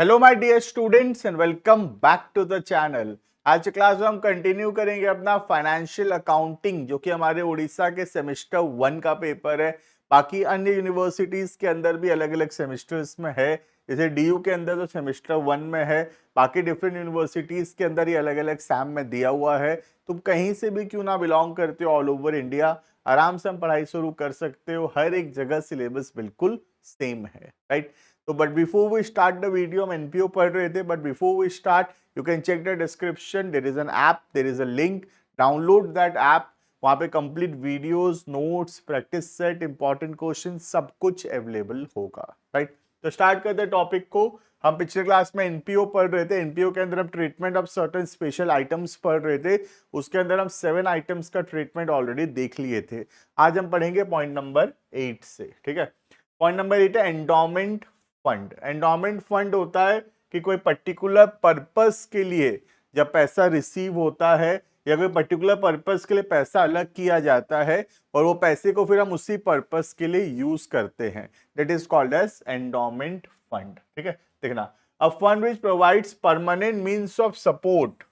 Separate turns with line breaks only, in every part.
Hello my dear students and welcome back to the channel. आज की class में हम कंटिन्यू करेंगे अपना फाइनेंशियल अकाउंटिंग, जो कि हमारे उड़ीसा के सेमेस्टर 1 का पेपर है। बाकी अन्य यूनिवर्सिटीज के अंदर भी अलग अलग सेमेस्टर्स में है, जैसे डीयू के अंदर तो सेमेस्टर 1 में है। बाकी डिफरेंट यूनिवर्सिटीज के अंदर ये अलग अलग सैम में दिया हुआ है। तुम कहीं से भी क्यों ना बिलोंग करते हो, ऑल ओवर इंडिया आराम से हम पढ़ाई शुरू कर सकते हो। हर एक जगह सिलेबस बिल्कुल सेम है, राइट। तो but before we start the video, हम एनपीओ पढ़ रहे थे, but before we start you can check the description, there is an app, there is a link, download that app. वहां पे complete videos, notes, practice set, important question सब कुछ available होगा, right. तो स्टार्ट करते हैं टॉपिक को। हम पिछले क्लास में एनपीओ पढ़ रहे थे। एनपीओ के अंदर हम treatment of certain special items पढ़ रहे थे। उसके अंदर हम 7 आइटम्स का ट्रीटमेंट ऑलरेडी देख लिए थे। आज हम पढ़ेंगे पॉइंट नंबर 8 से, ठीक है। पॉइंट नंबर 8 है एंडोमेंट फंड। एंडोमेंट फंड होता है कि कोई पर्टिकुलर पर्पस के लिए जब पैसा रिसीव होता है या कोई पर्टिकुलर पर्पस के लिए पैसा अलग किया जाता है और वो पैसे को फिर हम उसी पर्पस के लिए यूज करते हैं, that is called as endowment fund, ठीक है। देखना, a fund which provides permanent means of support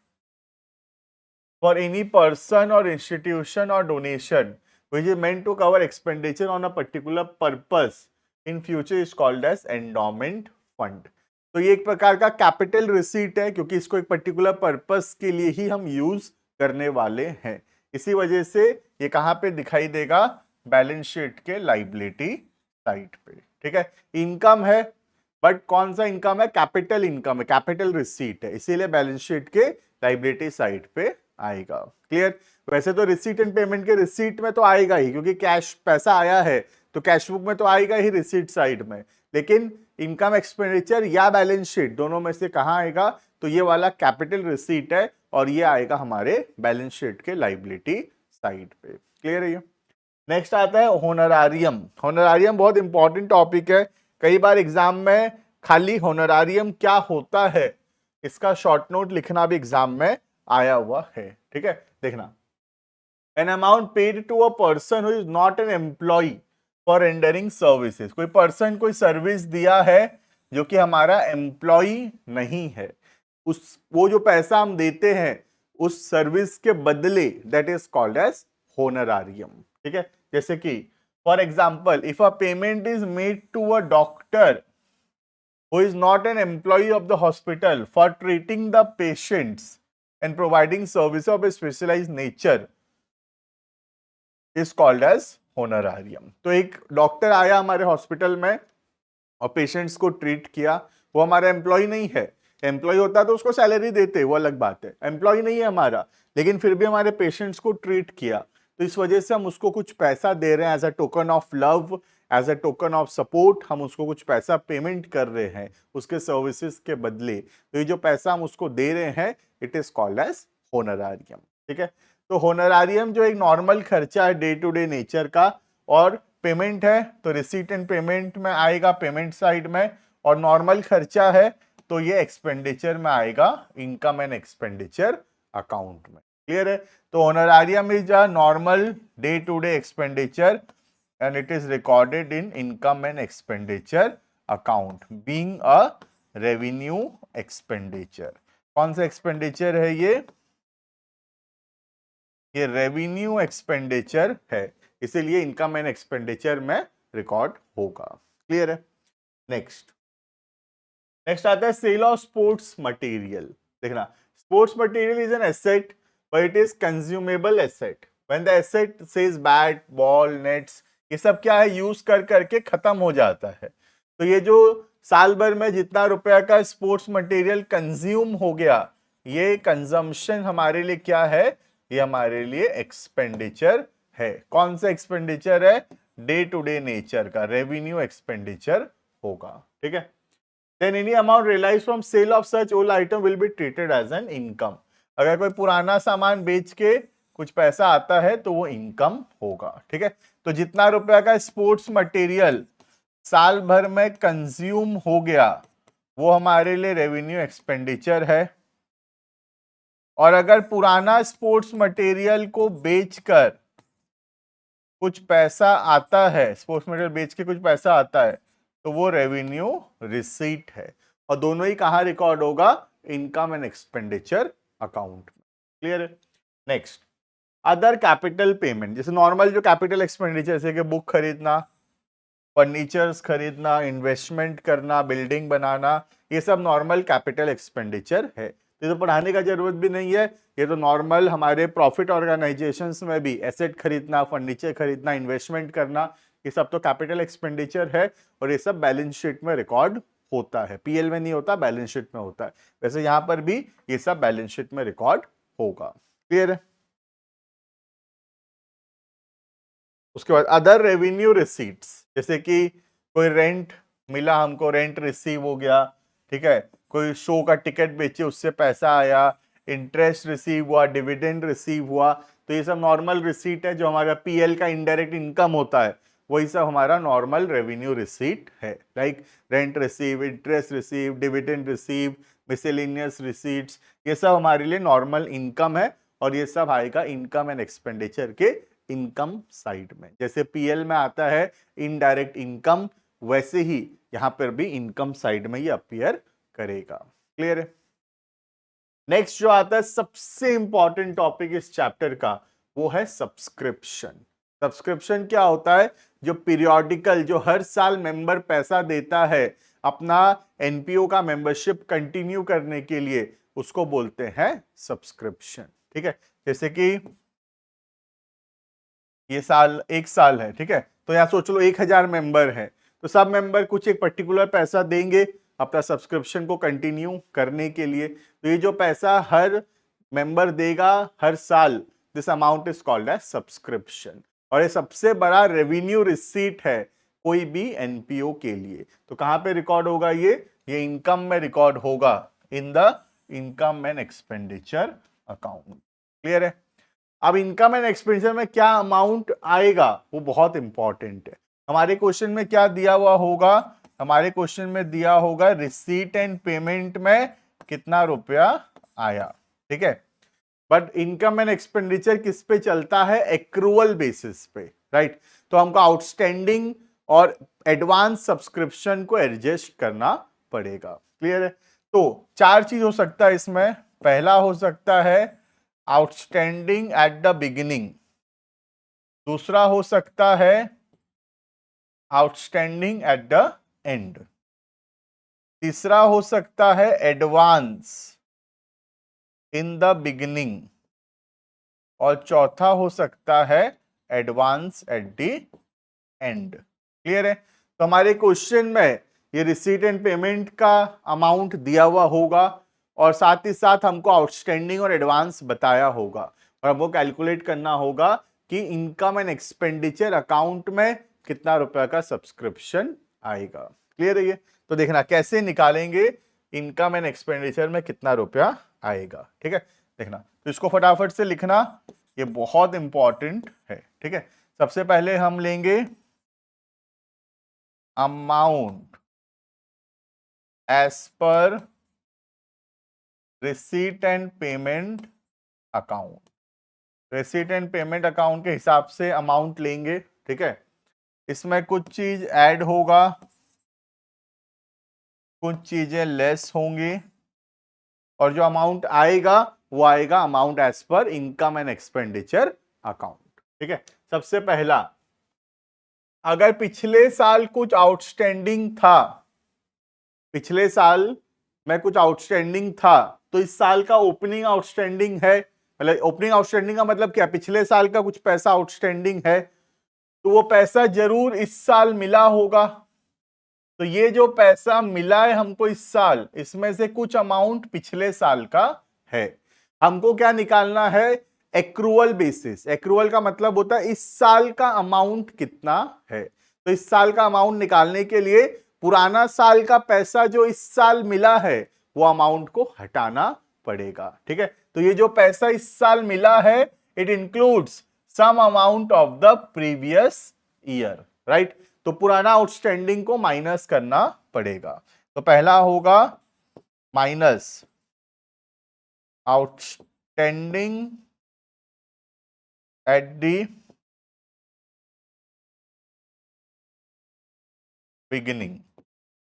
for any person और इंस्टीट्यूशन और donation which is meant to cover expenditure on a particular purpose in future is called as endowment fund। तो ये एक प्रकार का कैपिटल रिसीट है, क्योंकि इसको एक पर्टिकुलर पर्पस के लिए ही हम यूज करने वाले हैं। इसी वजह से ये कहां पे दिखाई देगा? बैलेंस शीट के लाइबिलिटी साइड पे, ठीक है। इनकम है, बट कौन सा इनकम है? कैपिटल इनकम है, कैपिटल रिसीट है, इसीलिए बैलेंस शीट के लाइबिलिटी साइड पे आएगा। क्लियर? वैसे तो रिसीट एंड पेमेंट के रिसीट में तो आएगा ही, क्योंकि कैश पैसा आया है तो कैश बुक में तो आएगा ही रिसीट साइड में। लेकिन इनकम एक्सपेंडिचर या बैलेंस शीट दोनों में से कहां आएगा? तो ये वाला कैपिटल रिसीट है और ये आएगा हमारे बैलेंस शीट के लाइबिलिटी साइड पे। क्लियर है ये? नेक्स्ट आता है होनरारियम। होनरारियम बहुत इंपॉर्टेंट टॉपिक है। कई बार एग्जाम में खाली होनरारियम क्या होता है इसका शॉर्ट नोट लिखना भी एग्जाम में आया हुआ है, ठीक है। देखना, an amount paid to a person who is not an employee for rendering services। कोई पर्सन कोई सर्विस दिया है जो कि हमारा एम्प्लॉय नहीं है, उस वो जो पैसा हम देते हैं उस सर्विस के बदले, that is called as honorarium, ठीक है। जैसे कि for example, if a payment is made to a doctor who is not an employee of the hospital for treating the patients and providing service of a specialized nature is called as honorarium। तो एक doctor आया हमारे hospital में और patients को treat किया, वो हमारा एम्प्लॉय नहीं है। एम्प्लॉय होता तो उसको सैलरी देते, वो अलग बात है। एम्प्लॉय नहीं है हमारा, लेकिन फिर भी हमारे पेशेंट्स को ट्रीट किया, तो इस वजह से हम उसको कुछ पैसा दे रहे हैं as a token of love, as a token of support. हम उसको कुछ पैसा पेमेंट कर रहे हैं उसके सर्विसेज के बदले। तो ये जो पैसा हम उसको दे रहे हैं, it is called as honorarium, ठीक है। तो होनरारियम जो एक नॉर्मल खर्चा है डे टू डे नेचर का, और पेमेंट है तो रिसीट एंड पेमेंट में आएगा, पेमेंट साइड में। और नॉर्मल खर्चा है तो ये एक्सपेंडिचर में आएगा, इनकम एंड एक्सपेंडिचर अकाउंट में। क्लियर है? तो honorarium is a normal day to day expenditure and it is recorded in income and expenditure account being a revenue expenditure. कौन सा एक्सपेंडिचर है ये रेवेन्यू एक्सपेंडिचर है, इसीलिए इनकम एंड एक्सपेंडिचर में रिकॉर्ड होगा। क्लियर है? नेक्स्ट नेक्स्ट आता है सेल ऑफ स्पोर्ट्स मटेरियल। देखना, sports material is an asset but it is consumable asset. When the asset says bat, ball, nets, ये सब क्या है? यूज कर करके खत्म हो जाता है। तो ये जो साल भर में जितना रुपया का स्पोर्ट्स मटेरियल कंज्यूम हो गया, ये कंजम्पशन हमारे लिए क्या है? ये हमारे लिए एक्सपेंडिचर है। कौन सा एक्सपेंडिचर है? डे टू डे नेचर का रेवेन्यू एक्सपेंडिचर होगा, ठीक है। Then any amount realized from sale of such old item will be treated as an income। अगर कोई पुराना सामान बेच के कुछ पैसा आता है तो वो इनकम होगा, ठीक है। तो जितना रुपया का स्पोर्ट्स मटेरियल साल भर में कंज्यूम हो गया, वो हमारे लिए रेवेन्यू एक्सपेंडिचर है। और अगर पुराना स्पोर्ट्स मटेरियल को बेचकर कुछ पैसा आता है, स्पोर्ट्स मटेरियल बेच के कुछ पैसा आता है, तो वो रेवेन्यू रिसीट है। और दोनों ही कहां रिकॉर्ड होगा, इनकम एंड एक्सपेंडिचर अकाउंट में। क्लियर है। नेक्स्ट, अदर कैपिटल पेमेंट, जैसे नॉर्मल जो कैपिटल एक्सपेंडिचर जैसे कि बुक खरीदना, फर्नीचर्स खरीदना, इन्वेस्टमेंट करना, बिल्डिंग बनाना, ये सब नॉर्मल कैपिटल एक्सपेंडिचर है। ये तो पढ़ाने का जरूरत भी नहीं है, ये तो नॉर्मल हमारे प्रॉफिट ऑर्गेनाइजेशंस में भी एसेट खरीदना, फर्नीचर खरीदना, इन्वेस्टमेंट करना, ये सब तो कैपिटल एक्सपेंडिचर है और ये सब बैलेंस शीट में रिकॉर्ड होता है। पीएल में नहीं होता, बैलेंस शीट में होता है। वैसे यहां पर भी ये सब बैलेंस शीट में रिकॉर्ड होगा। क्लियर है। उसके बाद अदर रेवेन्यू रिसीट्स, जैसे कि कोई रेंट मिला हमको, रेंट रिसीव हो गया, ठीक है, कोई शो का टिकट बेचे उससे पैसा आया, इंटरेस्ट रिसीव हुआ, डिविडेंड रिसीव हुआ, तो ये सब नॉर्मल रिसीट है जो हमारा पीएल का इनडायरेक्ट इनकम होता है, वही सब हमारा नॉर्मल रेवेन्यू रिसीट है। Like rent receive, interest receive, dividend receive, miscellaneous receipts, ये सब हमारे लिए नॉर्मल इनकम है और ये सब आएगा इनकम एंड एक्सपेंडिचर के इनकम साइड में। जैसे पीएल में आता है इनडायरेक्ट इनकम, वैसे ही यहां पर भी इनकम साइड में ये अपीयर करेगा। क्लियर है। नेक्स्ट जो आता है सबसे इंपॉर्टेंट टॉपिक इस चैप्टर का, वो है सब्सक्रिप्शन। सब्सक्रिप्शन क्या होता है, जो पीरियोडिकल, जो हर साल मेंबर पैसा देता है अपना एनपीओ का मेंबरशिप कंटिन्यू करने के लिए, उसको बोलते हैं सब्सक्रिप्शन। ठीक है, जैसे कि ये साल, एक साल है, ठीक है, तो यहां सोच लो 1000 मेंबर है, तो सब मेंबर कुछ एक पर्टिकुलर पैसा देंगे अपना सब्सक्रिप्शन को कंटिन्यू करने के लिए। तो ये जो पैसा हर मेंबर देगा हर साल, this amount is called as subscription. और ये सबसे बड़ा रेवेन्यू रिसीट है कोई भी एनपीओ के लिए। तो कहां पे रिकॉर्ड होगा ये इनकम में रिकॉर्ड होगा, इन the income and expenditure account. Clear है। अब इनकम एंड एक्सपेंडिचर में क्या अमाउंट आएगा वो बहुत इंपॉर्टेंट है। हमारे क्वेश्चन में क्या दिया हुआ होगा, हमारे क्वेश्चन में दिया होगा रिसीट एंड पेमेंट में कितना रुपया आया। ठीक है, बट इनकम एंड एक्सपेंडिचर किस पे चलता है, एक्रूअल बेसिस पे, राइट। तो हमको आउटस्टैंडिंग और एडवांस सब्सक्रिप्शन को एडजस्ट करना पड़ेगा। क्लियर है। तो चार चीज हो सकता है इसमें। पहला हो सकता है आउटस्टैंडिंग एट द बिगिनिंग, दूसरा हो सकता है आउटस्टैंडिंग एट द एंड, तीसरा हो सकता है एडवांस इन द बिगिनिंग, और चौथा हो सकता है advance at the and. Clear है। तो हमारे क्वेश्चन में ये रिसीट एंड पेमेंट का अमाउंट दिया हुआ होगा और साथ ही साथ हमको आउटस्टैंडिंग और एडवांस बताया होगा और हमको कैलकुलेट करना होगा कि इनकम एंड एक्सपेंडिचर अकाउंट में कितना रुपया का सब्सक्रिप्शन आएगा। क्लियर है ये। तो देखना कैसे निकालेंगे इनकम एंड एक्सपेंडिचर में कितना रुपया आएगा। ठीक है, देखना, तो इसको फटाफट से लिखना, ये बहुत इंपॉर्टेंट है। ठीक है, सबसे पहले हम लेंगे amount as per receipt and payment account. Receipt and payment account के हिसाब से अमाउंट लेंगे। ठीक है, इसमें कुछ चीज ऐड होगा, कुछ चीजें लेस होंगी और जो अमाउंट आएगा वो आएगा amount as per income and expenditure account. ठीक है, सबसे पहला, अगर पिछले साल कुछ आउटस्टैंडिंग था, पिछले साल में कुछ आउटस्टैंडिंग था, तो इस साल का ओपनिंग आउटस्टैंडिंग है, मतलब ओपनिंग आउटस्टैंडिंग का मतलब क्या, पिछले साल का कुछ पैसा आउटस्टैंडिंग है, तो वो पैसा जरूर इस साल मिला होगा। तो ये जो पैसा मिला है हमको इस साल, इसमें से कुछ अमाउंट पिछले साल का है। हमको क्या निकालना है, एक्रूअल बेसिस। एक्रूअल का मतलब होता है इस साल का अमाउंट कितना है। तो इस साल का अमाउंट निकालने के लिए पुराना साल का पैसा जो इस साल मिला है वो अमाउंट को हटाना पड़ेगा। ठीक है, तो ये जो पैसा इस साल मिला है, it includes some amount of the previous year, right. तो पुराना आउटस्टैंडिंग को माइनस करना पड़ेगा। तो पहला होगा minus outstanding at the beginning.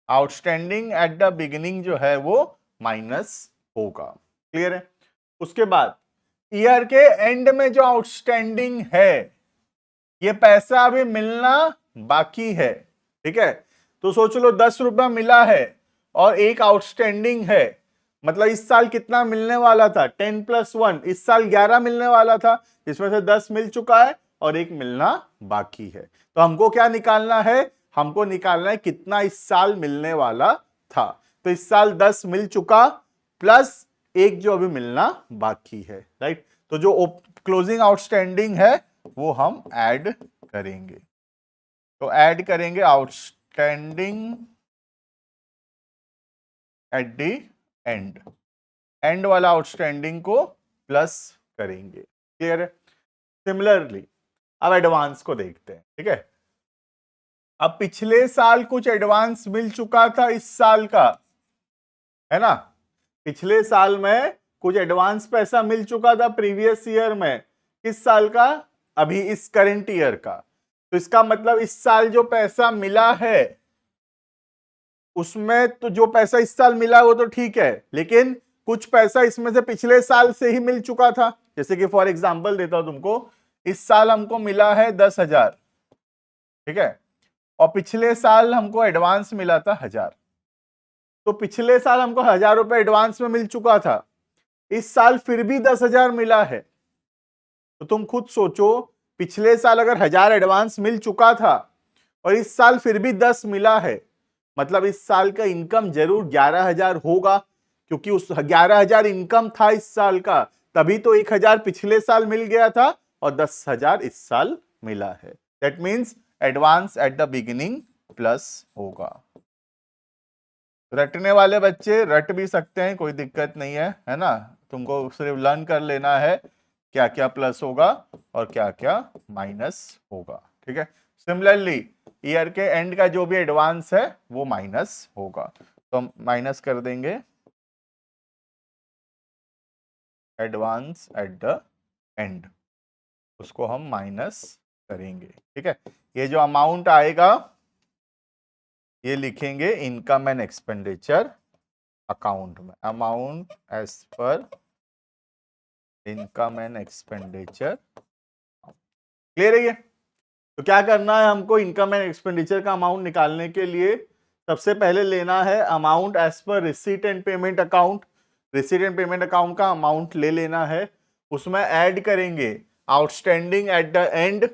Outstanding at the beginning जो है वो माइनस होगा। क्लियर है? उसके बाद ईयर के एंड में जो आउटस्टैंडिंग है, ये पैसा अभी मिलना बाकी है। ठीक है, तो सोच लो 10 रुपया मिला है और एक आउटस्टैंडिंग है, मतलब इस साल कितना मिलने वाला था, 10+1, इस साल 11 मिलने वाला था, जिसमें से 10 मिल चुका है और एक मिलना बाकी है। तो हमको क्या निकालना है, हमको निकालना है कितना इस साल मिलने वाला था। तो इस साल 10 मिल चुका प्लस एक जो अभी मिलना बाकी है, राइट। तो जो क्लोजिंग आउटस्टैंडिंग है वो हम ऐड करेंगे। तो ऐड करेंगे outstanding at the end, and वाला आउटस्टैंडिंग को प्लस करेंगे। क्लियर है? सिमिलरली अब एडवांस को देखते हैं। ठीक है, अब पिछले साल कुछ एडवांस मिल चुका था इस साल का, है ना। पिछले साल में कुछ एडवांस पैसा मिल चुका था प्रीवियस ईयर में, किस साल का, अभी इस करंट ईयर का। तो इसका मतलब इस साल जो पैसा मिला है उसमें तो जो पैसा इस साल मिला वो तो ठीक है, लेकिन कुछ पैसा इसमें से पिछले साल से ही मिल चुका था। जैसे कि फॉर एग्जांपल देता हूं तुमको, इस साल हमको मिला है 10,000, ठीक है, और पिछले साल हमको एडवांस मिला था 1,000। तो पिछले साल हमको 1,000 रुपए एडवांस में मिल चुका था, इस साल फिर भी 10,000 मिला है। तो तुम खुद सोचो, पिछले साल अगर 1,000 एडवांस मिल चुका था और इस साल फिर भी 10 मिला है, मतलब इस साल का इनकम जरूर 11,000 होगा, क्योंकि उस 11,000 इनकम था इस साल का, तभी तो 1,000 पिछले साल मिल गया था और 10,000 इस साल मिला है। That means advance at the beginning plus होगा। रटने वाले बच्चे रट भी सकते हैं, कोई दिक्कत नहीं है ना। तुमको सिर्फ लर्न कर लेना है क्या क्या प्लस होगा और क्या क्या माइनस होगा। ठीक है, सिमिलरली ईयर के एंड का जो भी एडवांस है वो माइनस होगा, तो हम माइनस कर देंगे एडवांस एट द एंड, उसको हम माइनस करेंगे। ठीक है, ये जो अमाउंट आएगा ये लिखेंगे इनकम एंड एक्सपेंडिचर अकाउंट में, amount as per income and expenditure. Clear है ये? तो क्या करना है हमको, इनकम एंड एक्सपेंडिचर का अमाउंट निकालने के लिए सबसे पहले लेना है amount as per receipt and payment account. Receipt and payment account का अमाउंट ले लेना है, उसमें ऐड करेंगे outstanding at the end,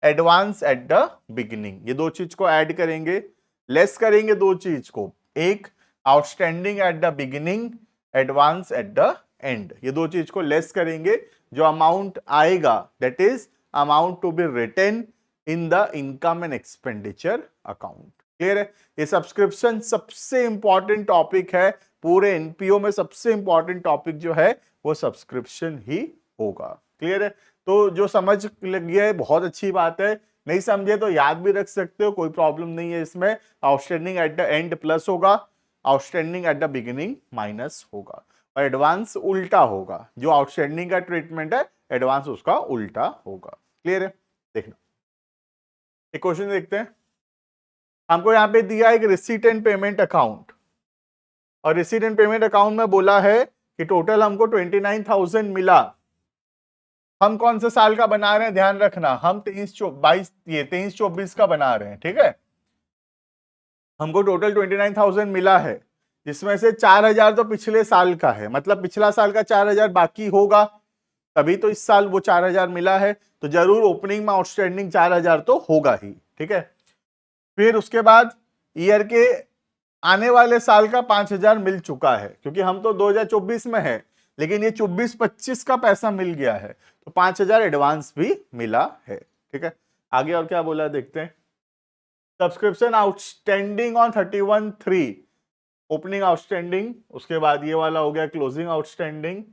advance at the beginning. ये दो चीज को ऐड करेंगे, लेस करेंगे दो चीज को, एक outstanding at the beginning, advance at the end, ये दो चीज को लेस करेंगे। जो अमाउंट आएगा that is amount to be written in the income and expenditure account. Clear है? ये सब्सक्रिप्शन सबसे इंपॉर्टेंट टॉपिक है, पूरे एनपीओ में सबसे इंपॉर्टेंट टॉपिक जो है वो सब्सक्रिप्शन ही होगा। क्लियर है? तो जो समझ लग गया है बहुत अच्छी बात है, नहीं समझे तो याद भी रख सकते हो, कोई प्रॉब्लम नहीं है इसमें। Outstanding at the end plus होगा, outstanding at the beginning minus होगा, और एडवांस उल्टा होगा। जो आउटस्टैंडिंग का ट्रीटमेंट है एडवांस उसका उल्टा होगा। क्लियर है? देखना एक क्वेश्चन देखते हैं। हमको यहाँ पे दिया एक रिसीट एंड पेमेंट अकाउंट, और रिसीट एंड पेमेंट अकाउंट में बोला है कि टोटल हमको 29,000 मिला। हम कौन से साल का बना रहे हैं ध्यान रखना, हम 23-24 का बना रहे हैं। ठीक है, हमको टोटल 29,000 मिला है, जिसमें से 4,000 तो पिछले साल का है, मतलब पिछला साल का 4,000 बाकी होगा, तभी तो इस साल वो 4,000 मिला है। तो जरूर ओपनिंग में आउटस्टैंडिंग 4,000 तो होगा ही। ठीक है, फिर उसके बाद ईयर के आने वाले साल का 5,000 मिल चुका है, क्योंकि हम तो 2024 में है, लेकिन ये 24-25 का पैसा मिल गया है, तो 5,000 एडवांस भी मिला है। ठीक है, आगे और क्या बोला देखते हैं। Subscription outstanding on 31/3, opening outstanding, उसके बाद ये वाला हो गया क्लोजिंग आउटस्टैंडिंग,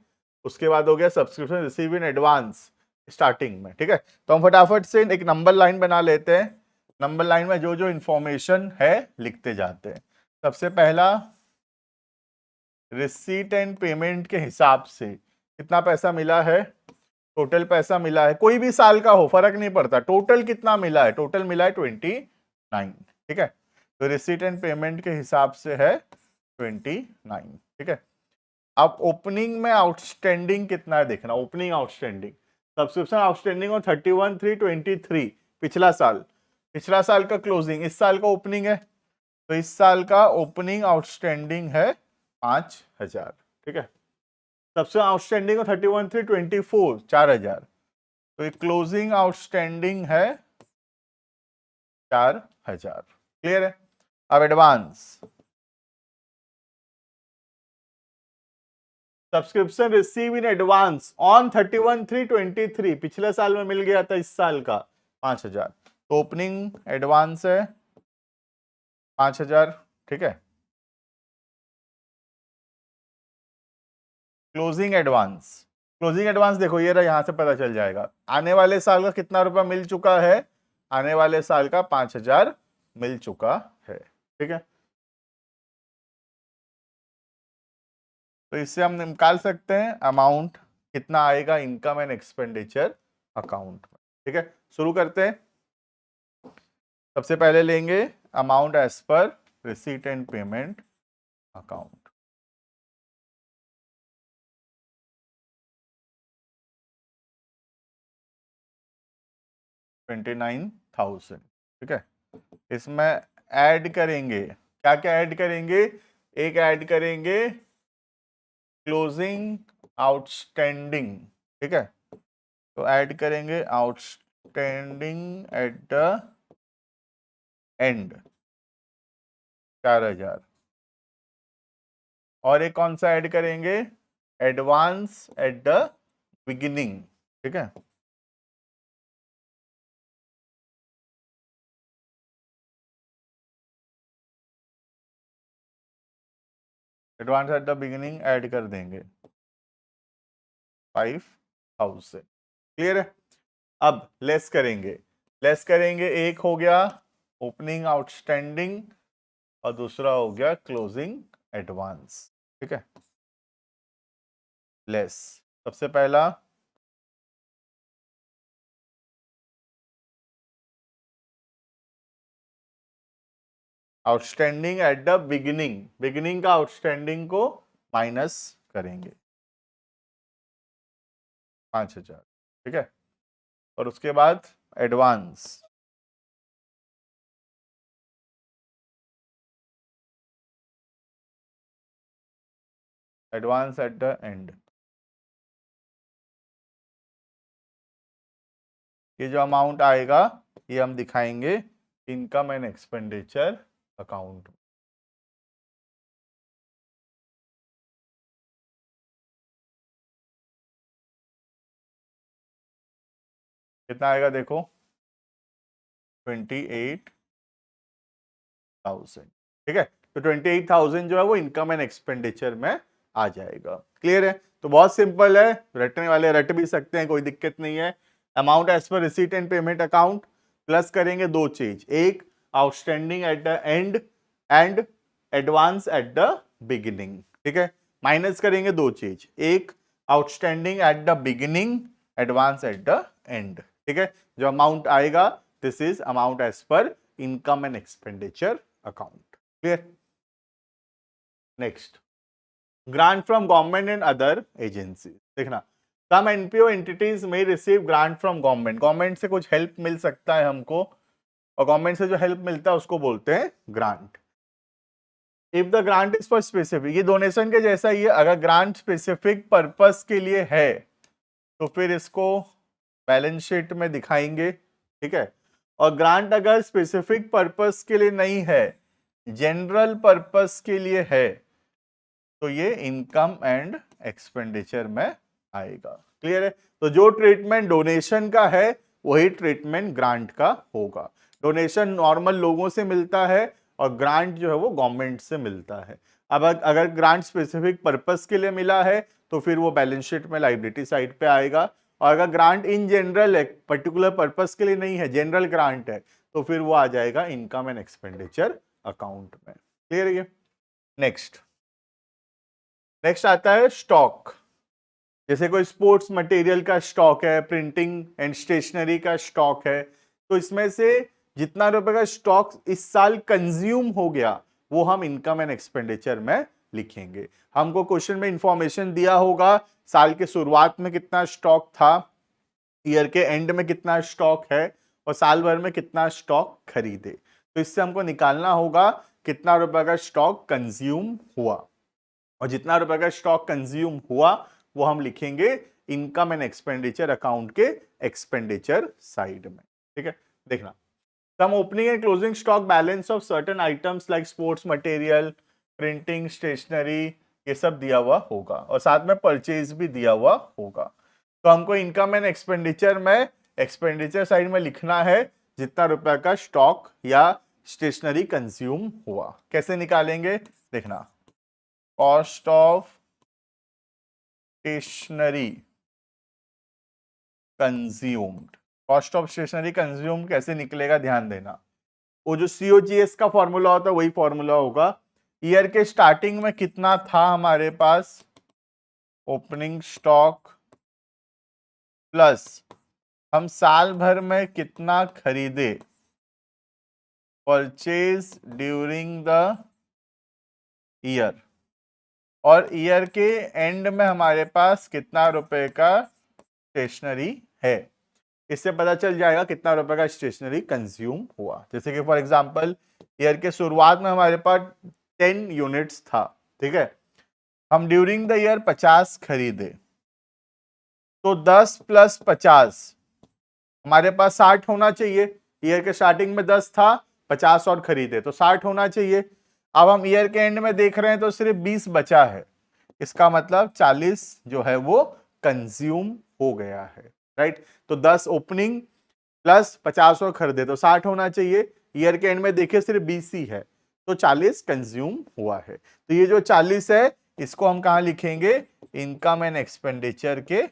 उसके बाद हो गया subscription receive in advance starting में। ठीक है, तो हम फटाफट से एक नंबर लाइन बना लेते हैं, नंबर लाइन में जो जो इंफॉर्मेशन है लिखते जाते हैं। सबसे पहला रिसीट एंड पेमेंट के हिसाब से कितना पैसा मिला है, टोटल पैसा मिला है, कोई भी साल का हो फर्क नहीं पड़ता, टोटल कितना मिला है, टोटल मिला है 29। ठीक है, तो रिसीट एंड पेमेंट के हिसाब से है 29, ठीक है। अब ओपनिंग में आउटस्टैंडिंग कितना है देखना, ओपनिंग आउटस्टैंडिंग, सब्सक्रिप्शन आउटस्टैंडिंग और 31/3/23 पिछला साल का क्लोजिंग, इस साल का ओपनिंग है, तो इस साल का ओपनिंग आउटस्टैंडिंग है 5,000, ठीक है। सबसे आउटस्टैंडिंग और 31/3/24 4,000, तो ये क्लोजिंग आउटस्टैंडिंग है 4,000, क्लियर है। अब advance, subscription receive in advance on 31/3/23 पिछले साल में मिल गया था, इस साल का 5,000, तो ओपनिंग एडवांस है 5,000, ठीक है। क्लोजिंग एडवांस देखो ये रहा, यहां से पता चल जाएगा आने वाले साल का कितना रुपया मिल चुका है, आने वाले साल का 5,000 मिल चुका है, ठीक है। तो इससे हम निकाल सकते हैं अमाउंट कितना आएगा इनकम एंड एक्सपेंडिचर अकाउंट में, ठीक है। शुरू करते हैं, सबसे पहले लेंगे amount as per receipt and payment account, $29,000, ठीक है। इसमें ऐड करेंगे, क्या क्या ऐड करेंगे, एक ऐड करेंगे क्लोजिंग आउटस्टैंडिंग, ठीक है। तो ऐड करेंगे आउटस्टैंडिंग एट द एंड 4,000, और एक कौन सा ऐड करेंगे, एडवांस एट द बिगिनिंग, ठीक है। Advance at the beginning add कर देंगे 5,000, क्लियर है। अब लेस करेंगे, एक हो गया ओपनिंग आउटस्टैंडिंग और दूसरा हो गया क्लोजिंग एडवांस, ठीक है। लेस, सबसे पहला आउटस्टैंडिंग एट द बिगिनिंग का आउटस्टैंडिंग को माइनस करेंगे 5,000, ठीक है। और उसके बाद एडवांस एट द एंड, ये जो अमाउंट आएगा ये हम दिखाएंगे इनकम एंड एक्सपेंडिचर अकाउंट, कितना आएगा देखो 28,000, ठीक है। तो 28,000 जो है वो इनकम एंड एक्सपेंडिचर में आ जाएगा, क्लियर है। तो बहुत सिंपल है, रटने वाले रट भी सकते हैं, कोई दिक्कत नहीं है। Amount as per receipt and payment account, plus करेंगे दो चीज, एक outstanding at the end and advance at the beginning, ठीक है। माइनस करेंगे दो चीज, एक outstanding at the beginning, advance at the end, ठीक है। जो अमाउंट आएगा this is amount as per income and expenditure account, clear. Next, grant from government and other agency, देखना सम एनपीओ एंटिटीज में रिसीव ग्रांट फ्रॉम गवर्नमेंट से कुछ help मिल सकता है हमको, और गवर्नमेंट से जो हेल्प मिलता है उसको बोलते हैं grant. If the grant is for specific, ये डोनेशन के जैसा ही है, अगर ग्रांट स्पेसिफिक पर्पस के लिए है तो फिर इसको बैलेंस शीट में दिखाएंगे, ठीक है। और ग्रांट अगर स्पेसिफिक पर्पस के लिए नहीं है, जनरल पर्पस के लिए है, तो ये इनकम एंड एक्सपेंडिचर में आएगा, क्लियर है। तो जो ट्रीटमेंट डोनेशन का है वही ट्रीटमेंट ग्रांट का होगा। डोनेशन नॉर्मल लोगों से मिलता है और ग्रांट जो है वो गवर्नमेंट से मिलता है। अब अगर ग्रांट स्पेसिफिक पर्पस के लिए मिला है तो फिर वो बैलेंस शीट में लायबिलिटी साइड पे आएगा, और अगर ग्रांट इन जनरल है, पर्टिकुलर पर्पस के लिए नहीं है, जनरल ग्रांट है, तो फिर वो आ जाएगा इनकम एंड एक्सपेंडिचर अकाउंट में, क्लियर है। नेक्स्ट आता है स्टॉक, जैसे कोई स्पोर्ट्स मटेरियल का स्टॉक है, प्रिंटिंग एंड स्टेशनरी का स्टॉक है, तो इसमें से जितना रुपए का स्टॉक इस साल कंज्यूम हो गया वो हम इनकम एंड एक्सपेंडिचर में लिखेंगे। हमको क्वेश्चन में इंफॉर्मेशन दिया होगा साल के शुरुआत में कितना स्टॉक था, ईयर के एंड में कितना स्टॉक है और साल भर में कितना स्टॉक खरीदे। तो इससे हमको निकालना होगा कितना रुपए का स्टॉक कंज्यूम हुआ, और जितना रुपए का स्टॉक कंज्यूम हुआ वो हम लिखेंगे इनकम एंड एक्सपेंडिचर अकाउंट के एक्सपेंडिचर साइड में। ठीक है, देखना some opening and closing stock balance of certain items like sports material, printing, stationery, ये सब दिया हुआ होगा और साथ में परचेज भी दिया हुआ होगा। तो हमको इनकम एंड एक्सपेंडिचर में एक्सपेंडिचर साइड में लिखना है जितना रुपए का स्टॉक या स्टेशनरी कंज्यूम हुआ। कैसे निकालेंगे देखना, cost of stationery consumed, cost of stationery consumed कैसे निकलेगा ध्यान देना। वो जो COGS का फॉर्मूला होता है वही फॉर्मूला होगा। ईयर के स्टार्टिंग में कितना था हमारे पास ओपनिंग स्टॉक प्लस हम साल भर में कितना खरीदे परचेज ड्यूरिंग द ईयर, और ईयर के एंड में हमारे पास कितना रुपए का स्टेशनरी है। इससे पता चल जाएगा कितना रुपए का स्टेशनरी कंज्यूम हुआ। जैसे कि फॉर एग्जांपल ईयर के शुरुआत में हमारे पास 10 यूनिट्स था, ठीक है, हम ड्यूरिंग द ईयर 50 खरीदे, तो 10 प्लस 50 हमारे पास 60 होना चाहिए। ईयर के स्टार्टिंग में 10 था, 50 और खरीदे तो 60 होना चाहिए। अब हम ईयर के एंड में देख रहे हैं तो सिर्फ 20 बचा है, इसका मतलब 40 जो है वो कंज्यूम हो गया है, राइट। तो 10 ओपनिंग प्लस 50 और खरीदे तो 60 होना चाहिए। ईयर के एंड में देखे सिर्फ 20 ही है तो 40 कंज्यूम हुआ है। तो ये जो 40 है इसको हम कहां लिखेंगे, इनकम एंड एक्सपेंडिचर के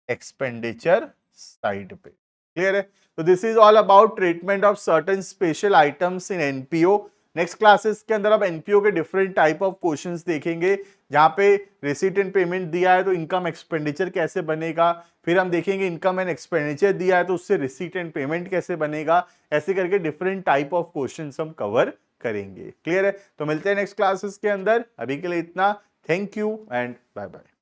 एक्सपेंडिचर साइड पे। क्लियर है। तो this is all about treatment of certain special items in NPO. Next classes के अंदर अब एनपीओ के डिफरेंट टाइप ऑफ क्वेश्चंस देखेंगे, जहां पे रिसीट एंड पेमेंट दिया है तो इनकम एक्सपेंडिचर कैसे बनेगा, फिर हम देखेंगे इनकम एंड एक्सपेंडिचर दिया है तो उससे रिसीट एंड पेमेंट कैसे बनेगा। ऐसे करके डिफरेंट टाइप ऑफ क्वेश्चंस हम कवर करेंगे। क्लियर है। तो मिलते हैं नेक्स्ट क्लासेस के अंदर, अभी के लिए इतना। Thank you and bye bye.